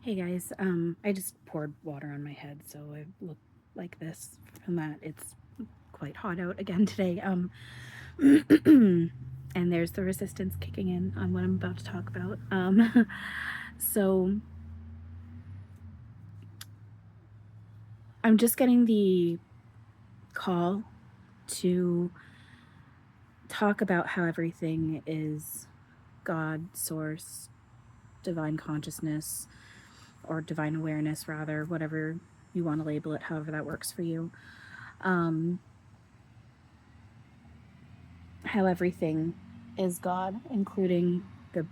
Hey guys, I just poured water on my head, so I look like this from that. It's quite hot out again today. And there's the resistance kicking in on what I'm about to talk about. So I'm just getting the call to talk about how everything is God, source, divine consciousness, or divine awareness, rather, whatever you want to label it, however that works for you. How everything is God, including the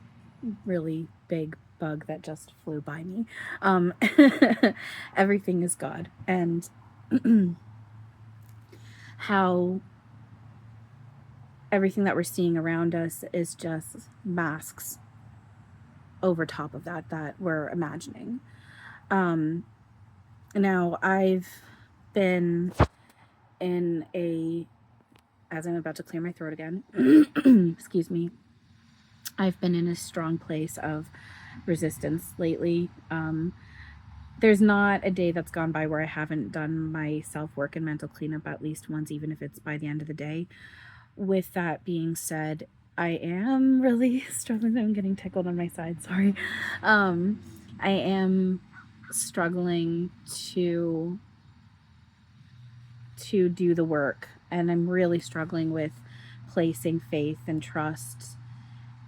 really big bug that just flew by me. Everything is God. And how everything that we're seeing around us is just masks over top of that we're imagining. Now, I've been in a, as I'm about to clear my throat again, excuse me, I've been in a strong place of resistance lately. There's not a day that's gone by where I haven't done my self-work and mental cleanup at least once, even if it's by the end of the day. With that being said, I am really struggling. I'm getting tickled on my side, sorry. I am struggling to do the work, and I'm really struggling with placing faith and trust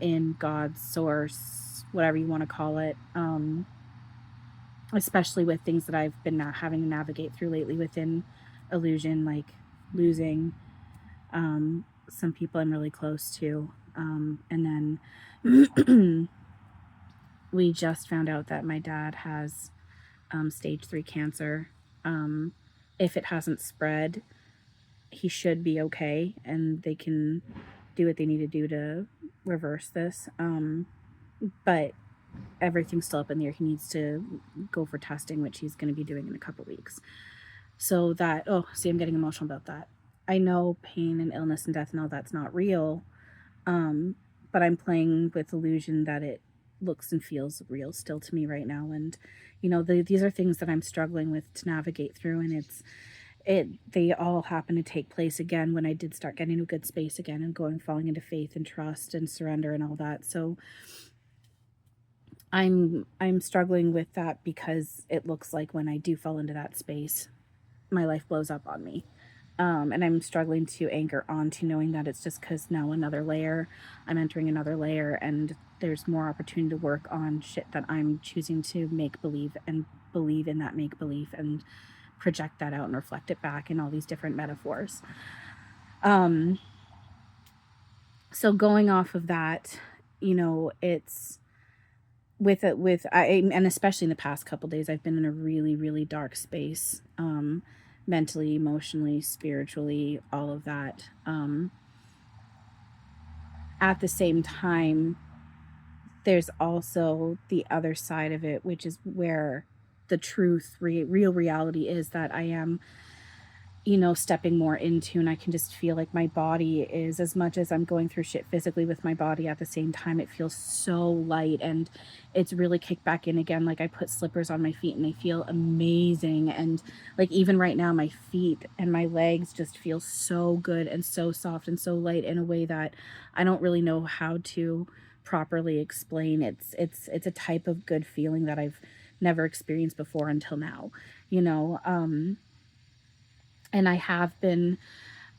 in God's source, whatever you want to call it, especially with things that I've been having to navigate through lately within illusion, like losing some people I'm really close to. And then we just found out that my dad has stage 3 cancer. If it hasn't spread, he should be okay, and they can do what they need to do to reverse this. But everything's still up in the air. He needs to go for testing, which he's going to be doing in a couple weeks. So that, oh, see, I'm getting emotional about that. I know pain and illness and death and all that's not real, but I'm playing with illusion that it looks and feels real still to me right now. And, you know, these are things that I'm struggling with to navigate through, and they all happen to take place again when I did start getting a good space again and falling into faith and trust and surrender and all that. So I'm struggling with that because it looks like when I do fall into that space, my life blows up on me. And I'm struggling to anchor on to knowing that it's just because now I'm entering another layer, and there's more opportunity to work on shit that I'm choosing to make believe and believe in that make believe and project that out and reflect it back in all these different metaphors. So going off of that, you know, it's and especially in the past couple days, I've been in a really, really dark space, mentally, emotionally, spiritually, all of that. At the same time, there's also the other side of it, which is where the truth, real reality is that I am, you know, stepping more into, and I can just feel like my body is, as much as I'm going through shit physically with my body, at the same time it feels so light, and it's really kicked back in again. Like, I put slippers on my feet and they feel amazing, and like even right now my feet and my legs just feel so good and so soft and so light in a way that I don't really know how to properly explain. It's a type of good feeling that I've never experienced before until now, you know. And I have been,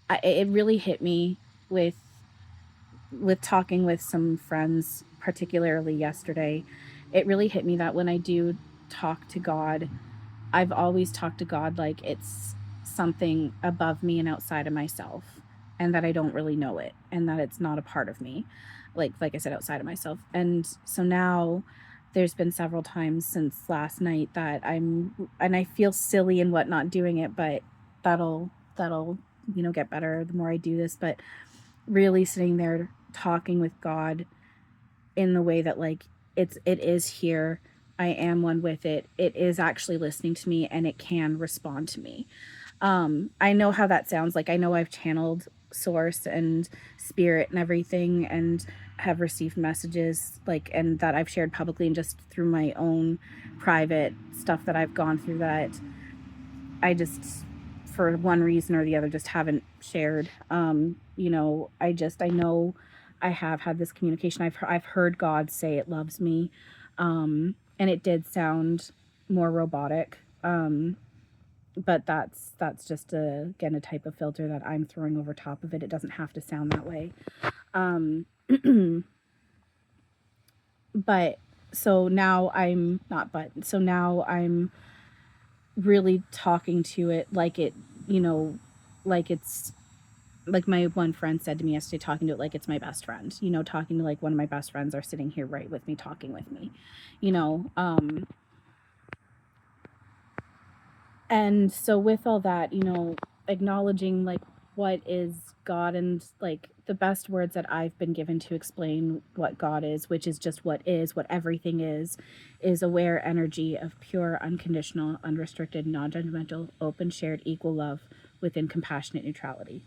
it really hit me with talking with some friends, particularly yesterday. It really hit me that when I do talk to God, I've always talked to God like it's something above me and outside of myself, and that I don't really know it, and that it's not a part of me, like I said, outside of myself. And so now there's been several times since last night that I feel silly and whatnot doing it, but that'll you know, get better the more I do this. But really sitting there talking with God in the way that, like, it is here, I am one with it, it is actually listening to me, and it can respond to me. I know how that sounds. Like, I know I've channeled source and spirit and everything, and have received messages like, and that I've shared publicly and just through my own private stuff that I've gone through that I just, for one reason or the other, just haven't shared. You know, I know I have had this communication. I've heard God say it loves me. And it did sound more robotic. But that's just again, a type of filter that I'm throwing over top of it. It doesn't have to sound that way. Um, but so now I'm not, but so now I'm really talking to it like it, you know, like it's like my one friend said to me yesterday, talking to it like it's my best friend, you know, talking to like one of my best friends are sitting here right with me, talking with me, you know. And so with all that, you know, acknowledging like what is God, and like the best words that I've been given to explain what God is, which is just what is, what everything is aware energy of pure, unconditional, unrestricted, non-judgmental, open, shared, equal love within compassionate neutrality.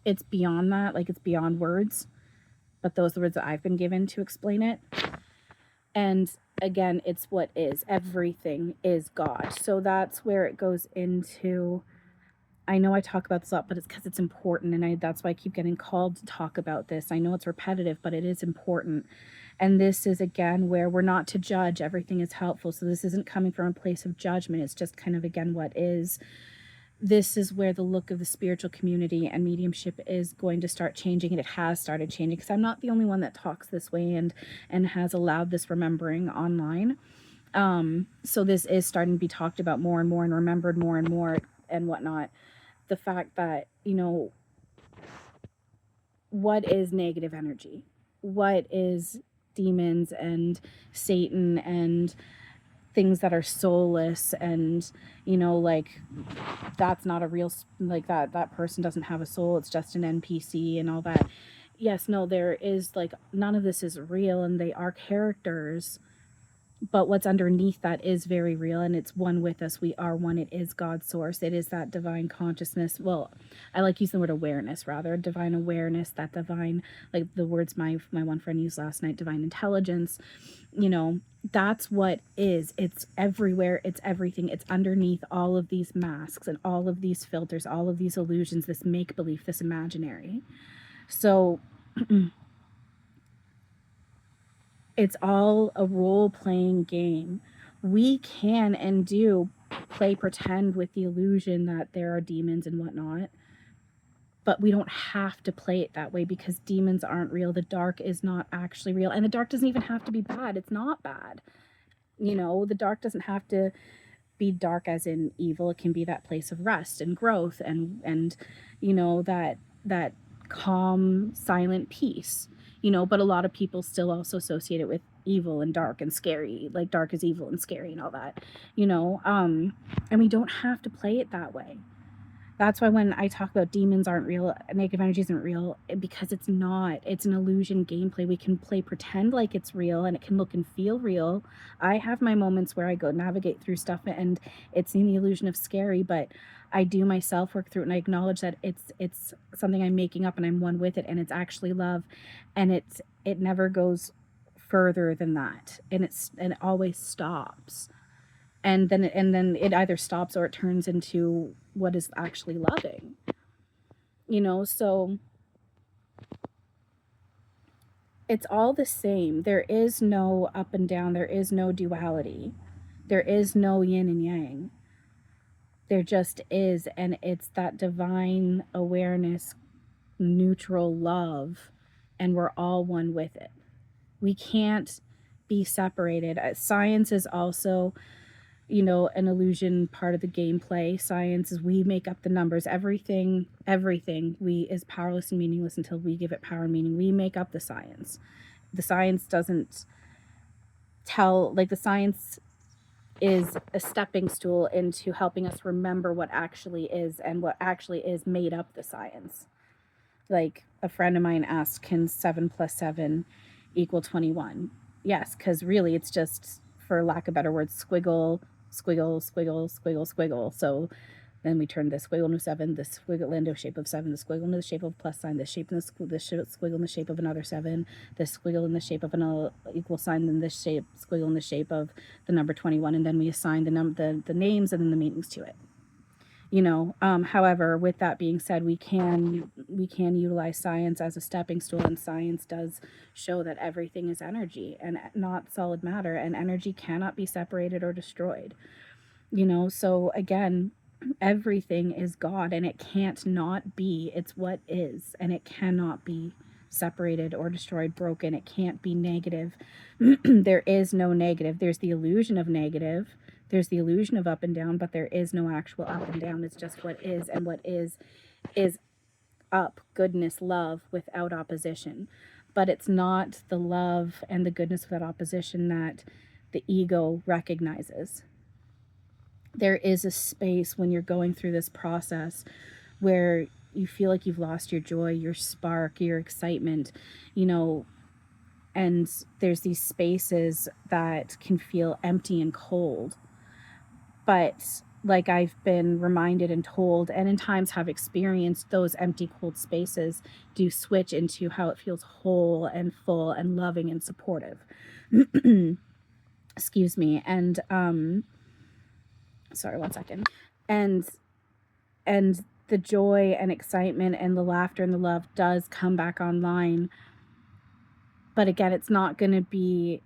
It's beyond that, like it's beyond words, but those are the words that I've been given to explain it. And again, it's what is. Everything is God. So that's where it goes into, I know I talk about this a lot, but it's because it's important, and that's why I keep getting called to talk about this. I know it's repetitive, but it is important. And this is, again, where we're not to judge. Everything is helpful. So this isn't coming from a place of judgment. It's just kind of, again, what is. This is where the look of the spiritual community and mediumship is going to start changing, and it has started changing, because I'm not the only one that talks this way and has allowed this remembering online. So this is starting to be talked about more and more and remembered more and more and whatnot. The fact that, you know, what is negative energy? What is demons and Satan and things that are soulless, and, you know, like that's not a real, like that person doesn't have a soul, it's just an NPC and all that. Yes, no, there is, like, none of this is real, and they are characters, but what's underneath that is very real, and it's one with us. We are one. It is God's source. It is that divine consciousness. Well, I like using the word awareness, rather divine awareness, that divine, like the words my one friend used last night, divine intelligence. You know, that's what is. It's everywhere. It's everything. It's underneath all of these masks and all of these filters, all of these illusions, this make believe, this imaginary. So it's all a role-playing game. We can and do play pretend with the illusion that there are demons and whatnot, but we don't have to play it that way, because demons aren't real. The dark is not actually real, and the dark doesn't even have to be bad. It's not bad. You know, the dark doesn't have to be dark as in evil. It can be that place of rest and growth, and you know, that calm, silent peace. You know, but a lot of people still also associate it with evil and dark and scary, like dark is evil and scary and all that, you know. And we don't have to play it that way. That's why when I talk about demons aren't real, negative energy isn't real, because it's not. It's an illusion gameplay. We can play pretend like it's real, and it can look and feel real. I have my moments where I go navigate through stuff and it's in the illusion of scary, but I do myself work through it, and I acknowledge that it's something I'm making up, and I'm one with it, and it's actually love, and it never goes further than that, and it always stops. And then it either stops or it turns into what is actually loving, you know. So it's all the same. There is no up and down, there is no duality, there is no yin and yang. There just is, and it's that divine awareness, neutral love, and we're all one with it. We can't be separated. Science is also, you know, an illusion, part of the gameplay. Science is, we make up the numbers. Everything we is powerless and meaningless until we give it power and meaning. We make up the science. The science doesn't tell, like, the science is a stepping stool into helping us remember what actually is, and what actually is made up the science. Like, a friend of mine asked, can 7 plus 7 equal 21? Yes, because really it's just, for lack of better words, squiggle, squiggle, squiggle, squiggle, squiggle. So Then we turn this squiggle into 7, this squiggle into a shape of 7, the squiggle into the shape of a plus sign, this shape in the squiggle in the shape of another 7, this squiggle in the shape of an equal sign, then this shape squiggle in the shape of the number 21, and then we assign the names and then the meanings to it. However, with that being said, we can utilize science as a stepping stool, and science does show that everything is energy and not solid matter, and energy cannot be separated or destroyed. So again, everything is God, and it can't not be. It's what is, and it cannot be separated or destroyed, broken. It can't be negative. There is no negative. There's the illusion of negative. There's the illusion of up and down, but there is no actual up and down. It's just what is, and what is up, goodness, love without opposition. But it's not the love and the goodness without opposition that the ego recognizes. There is a space when you're going through this process where you feel like you've lost your joy, your spark, your excitement, and there's these spaces that can feel empty and cold. But like I've been reminded and told, and in times have experienced, those empty, cold spaces do switch into how it feels whole and full and loving and supportive. Excuse me. And sorry, 1 second. And the joy and excitement and the laughter and the love does come back online. But again, it's not going to be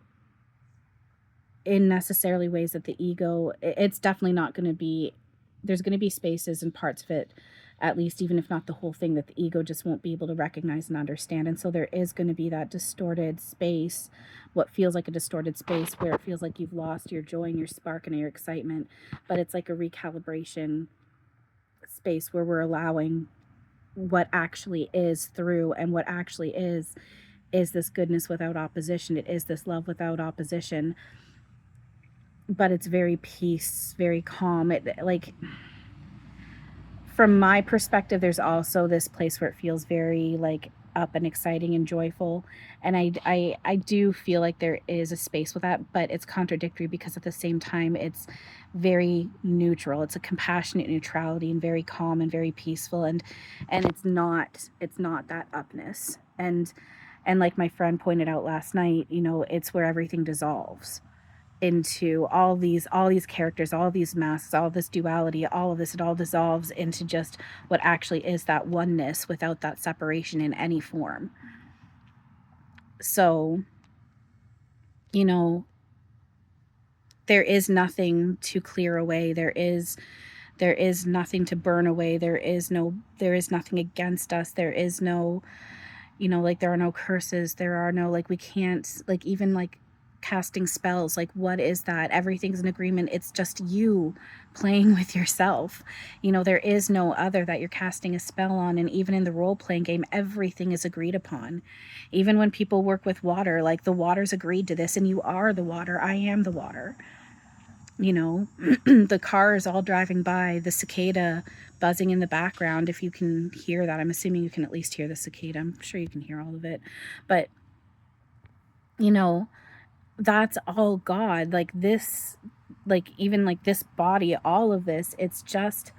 in necessarily ways that the ego, it's definitely not going to be, there's going to be spaces and parts of it, at least, even if not the whole thing, that the ego just won't be able to recognize and understand. And so there is going to be that distorted space, what feels like a distorted space, where it feels like you've lost your joy and your spark and your excitement. But it's like a recalibration space where we're allowing what actually is through, and what actually is this goodness without opposition. It is this love without opposition. But it's very peace, very calm. It, like, from my perspective, there's also this place where it feels very like up and exciting and joyful. And I do feel like there is a space with that, but it's contradictory, because at the same time, it's very neutral. It's a compassionate neutrality, and very calm and very peaceful. And it's not that upness. And like my friend pointed out last night, it's where everything dissolves into all these characters, all these masks, all this duality, all of this. It all dissolves into just what actually is that oneness without that separation in any form. So, there is nothing to clear away. There is nothing to burn away. There is nothing against us. There is no, like, there are no curses. There are no, like, we can't, like, even like casting spells, like, what is that? Everything's an agreement. It's just you playing with yourself. There is no other that you're casting a spell on. And even in the role-playing game, everything is agreed upon. Even when people work with water, like, the water's agreed to this, and you are the water. I am the water. The cars all driving by, the cicada buzzing in the background, if you can hear that. I'm assuming you can at least hear the cicada. I'm sure you can hear all of it. But that's all God. Like, this, like, even like this body, all of this, it's just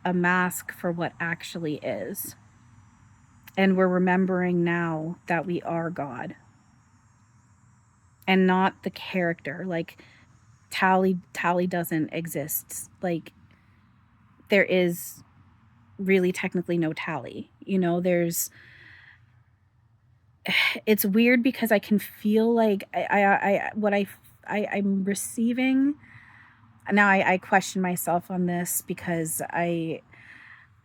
a mask for what actually is. And we're remembering now that we are God, and not the character. Like, Tally doesn't exist. Like, there is really technically no Tally. It's weird, because I can feel like I'm receiving now. I question myself on this, because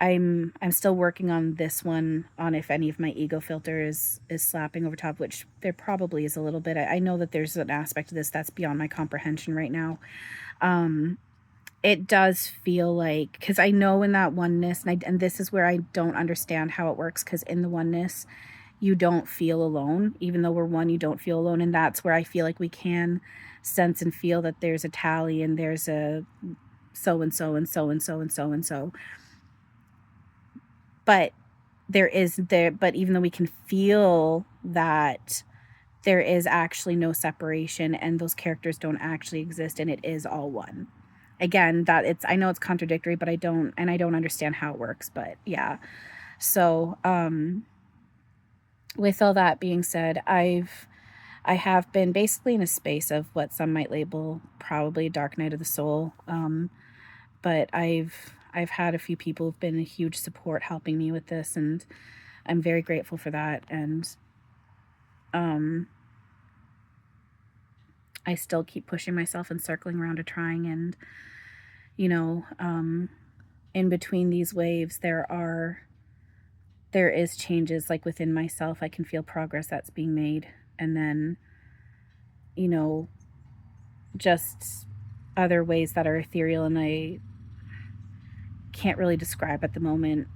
I'm still working on this one, on if any of my ego filter is slapping over top, which there probably is a little bit. I know that there's an aspect of this that's beyond my comprehension right now. It does feel like, because I know in that oneness, and this is where I don't understand how it works, because in the oneness, you don't feel alone. Even though we're one, you don't feel alone. And that's where I feel like we can sense and feel that there's a Tally, and there's a so-and-so and so-and-so and so-and-so. But but even though we can feel that, there is actually no separation, and those characters don't actually exist, and it is all one. again, that I know it's contradictory, but I don't understand how it works, but yeah. So, with all that being said, I have been basically in a space of what some might label probably a dark night of the soul. But I've had a few people who've been a huge support helping me with this, and I'm very grateful for that. And I still keep pushing myself and circling around to trying. And in between these waves, there is changes, like within myself. I can feel progress that's being made, and then just other ways that are ethereal and I can't really describe at the moment,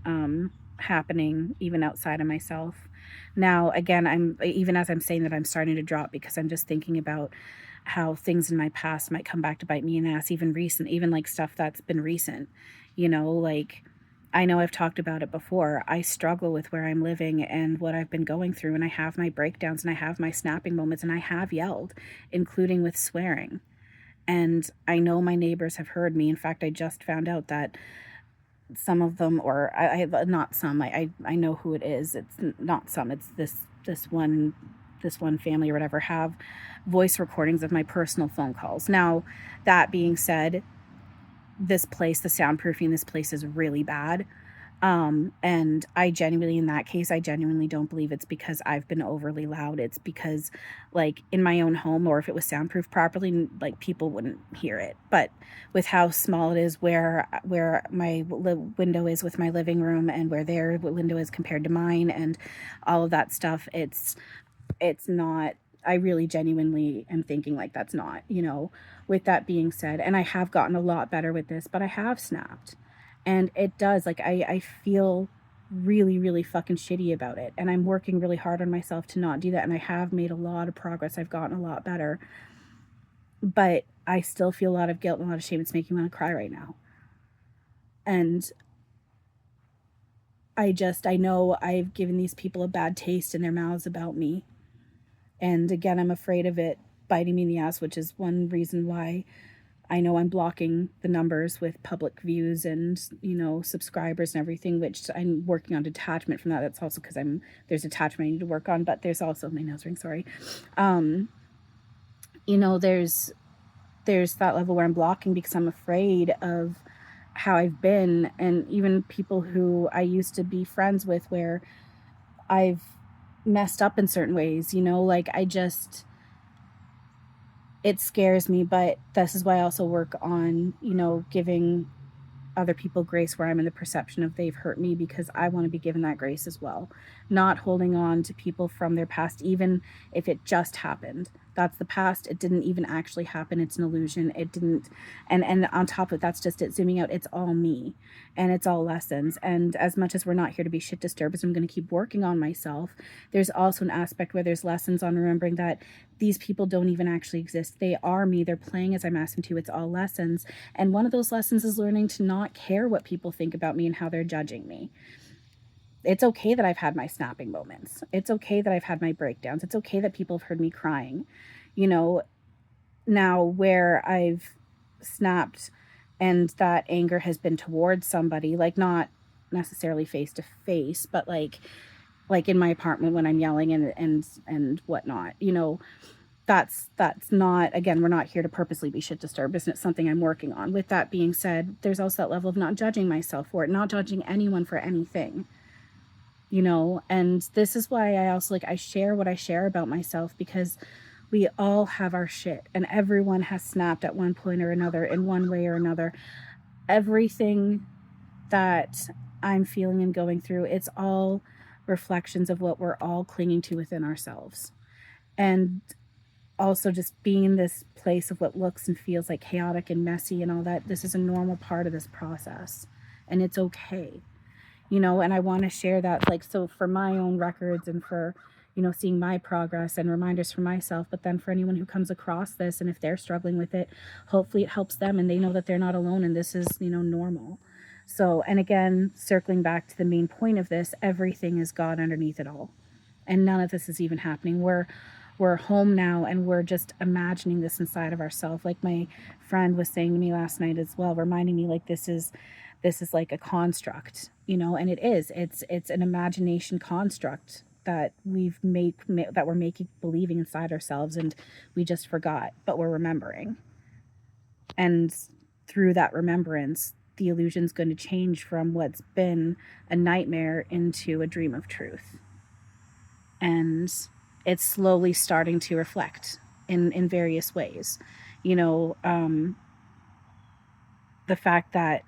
happening even outside of myself. Now, again, even as I'm saying that, I'm starting to drop because I'm just thinking about how things in my past might come back to bite me in the ass, even like stuff that's been recent. Like, I know I've talked about it before. I struggle with where I'm living and what I've been going through, and I have my breakdowns and I have my snapping moments, and I have yelled, including with swearing. And I know my neighbors have heard me. In fact, I just found out that some of them, or I not some, I know who it is. It's not some. It's this one family or whatever, have voice recordings of my personal phone calls. Now, that being said, this place, the soundproofing, this place is really bad. And in that case, I genuinely don't believe it's because I've been overly loud. It's because, like, in my own home, or if it was soundproofed properly, like, people wouldn't hear it. But with how small it is, where my window is with my living room, and where their window is compared to mine, and all of that stuff, it's not. I really genuinely am thinking, like, that's not, with that being said, and I have gotten a lot better with this, but I have snapped. And it does, like, I feel really, really fucking shitty about it. And I'm working really hard on myself to not do that. And I have made a lot of progress. I've gotten a lot better. But I still feel a lot of guilt and a lot of shame. It's making me want to cry right now. And I know I've given these people a bad taste in their mouths about me. And again, I'm afraid of it biting me in the ass, which is one reason why I know I'm blocking the numbers with public views and, subscribers and everything, which I'm working on detachment from that. That's also because there's attachment I need to work on, but there's also, my nose ring, sorry. There's that level where I'm blocking because I'm afraid of how I've been, and even people who I used to be friends with, where I've messed up in certain ways, like, it scares me. But this is why I also work on, giving other people grace where I'm in the perception of they've hurt me, because I want to be given that grace as well. Not holding on to people from their past, even if it just happened. That's the past. It didn't even actually happen. It's an illusion. It didn't. And on top of it, that's just it. Zooming out, it's all me, and it's all lessons. And as much as we're not here to be shit disturbers, I'm going to keep working on myself. There's also an aspect where there's lessons on remembering that these people don't even actually exist. They are me. They're playing as I'm asked them to. It's all lessons. And one of those lessons is learning to not care what people think about me and how they're judging me. It's okay that I've had my snapping moments. It's okay that I've had my breakdowns. It's okay that people have heard me crying. Now, where I've snapped and that anger has been towards somebody, like, not necessarily face to face, but like in my apartment when I'm yelling and whatnot, that's not, again, we're not here to purposely be shit disturbers, and it's something I'm working on. With that being said, there's also that level of not judging myself for it, not judging anyone for anything. And this is why I also, like, I share what I share about myself, because we all have our shit, and everyone has snapped at one point or another, in one way or another. Everything that I'm feeling and going through, it's all reflections of what we're all clinging to within ourselves. And also just being in this place of what looks and feels like chaotic and messy and all that, this is a normal part of this process, and it's okay. And I want to share that, like, so for my own records and for, seeing my progress and reminders for myself, but then for anyone who comes across this, and if they're struggling with it, hopefully it helps them and they know that they're not alone, and this is, normal. So, and again, circling back to the main point of this, everything is God underneath it all. And none of this is even happening. We're we're home now and we're just imagining this inside of ourselves. Like my friend was saying to me last night as well, reminding me like this is like a construct, you know, and it's an imagination construct that that we're making believing inside ourselves, and we just forgot, but we're remembering. And through that remembrance, the illusion's going to change from what's been a nightmare into a dream of truth. And it's slowly starting to reflect in various ways. You know, the fact that,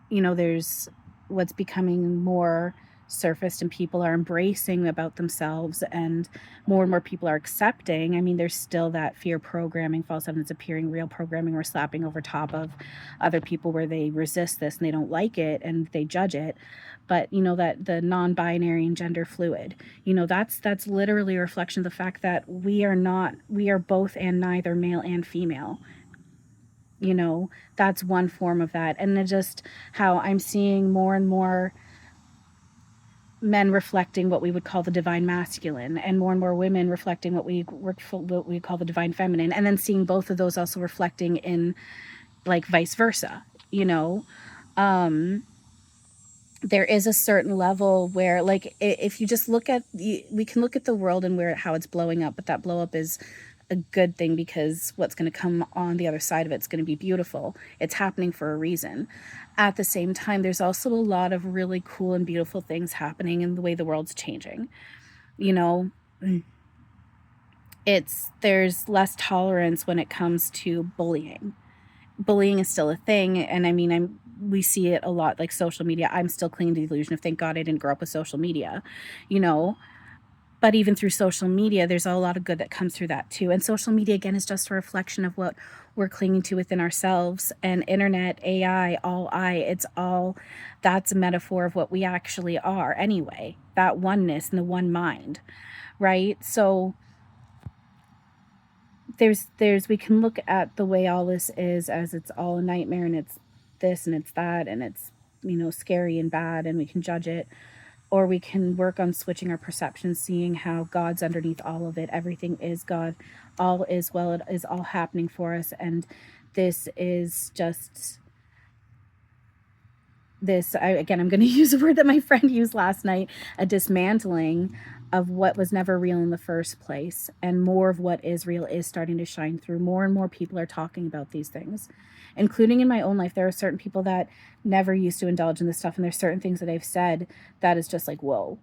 you know, there's what's becoming more surfaced and people are embracing about themselves, and more people are accepting. I mean, there's still that fear programming, false evidence appearing real programming we're slapping over top of other people, where they resist this and they don't like it and they judge it. But you know, that the non-binary and gender fluid, you know, that's literally a reflection of the fact that we are both and neither, male and female. You know, that's one form of that. And then just how I'm seeing more and more men reflecting what we would call the divine masculine, and more women reflecting what we call the divine feminine, and then seeing both of those also reflecting in like vice versa, you know. There is a certain level where, like, if you just look at we can look at the world and how it's blowing up, but that blow up is a good thing, because what's going to come on the other side of it's going to be beautiful. It's happening for a reason. At the same time, there's also a lot of really cool and beautiful things happening in the way the world's changing. You know, there's less tolerance when it comes to bullying. Bullying is still a thing, and I mean, we see it a lot, like social media. I'm still clinging to the illusion of, thank God I didn't grow up with social media, you know. But even through social media, there's a lot of good that comes through that too. And social media, again, is just a reflection of what we're clinging to within ourselves. And internet, AI, that's a metaphor of what we actually are anyway. That oneness and the one mind, right? So we can look at the way all this is as it's all a nightmare, and it's this and it's that, and it's, you know, scary and bad, and we can judge it. Or we can work on switching our perceptions, seeing how God's underneath all of it. Everything is God. All is well. It is all happening for us. And this is just this. Again, I'm going to use a word that my friend used last night, a dismantling of what was never real in the first place. And more of what is real is starting to shine through. More and more people are talking about these things, including in my own life. There are certain people that never used to indulge in this stuff, and there's certain things that I've said that is just like, whoa,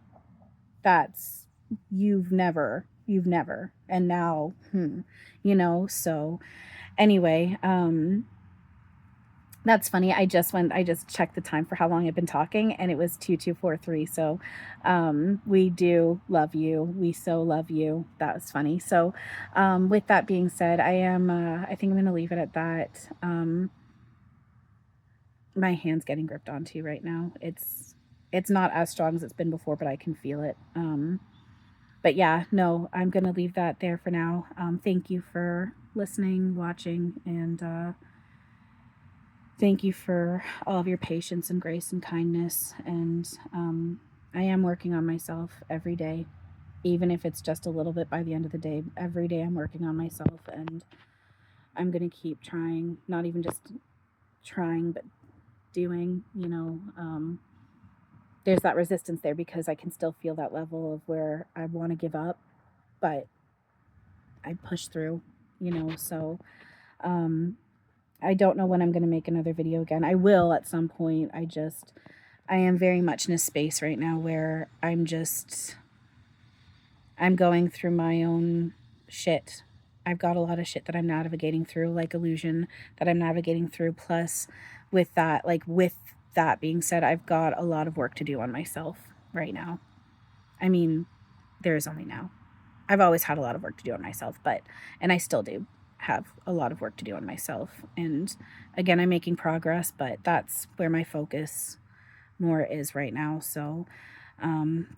that's, you've never, and now, you know. So anyway, that's funny. I just checked the time for how long I've been talking, and it was 2243. So, we do love you. We so love you. That was funny. So, with that being said, I think I'm going to leave it at that. My hand's getting gripped onto right now. It's not as strong as it's been before, but I can feel it. But yeah, no, I'm going to leave that there for now. Thank you for listening, watching, and, thank you for all of your patience and grace and kindness. And I am working on myself every day, even if it's just a little bit. By the end of the day, every day I'm working on myself, and I'm going to keep trying, not even just trying, but doing, you know. There's that resistance there, because I can still feel that level of where I want to give up, but I push through, you know. So, I don't know when I'm going to make another video again. I will at some point. I am very much in a space right now where I'm going through my own shit. I've got a lot of shit that I'm navigating through, like illusion that I'm navigating through. Plus with that being said, I've got a lot of work to do on myself right now. I mean, there is only now. I've always had a lot of work to do on myself, and I still do have a lot of work to do on myself. And again, I'm making progress, but that's where my focus more is right now. So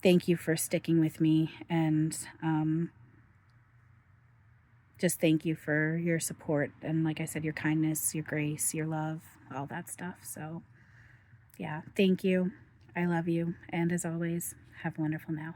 thank you for sticking with me, and just thank you for your support, and like I said, your kindness, your grace, your love, all that stuff. So yeah, thank you. I love you, and as always, have a wonderful now.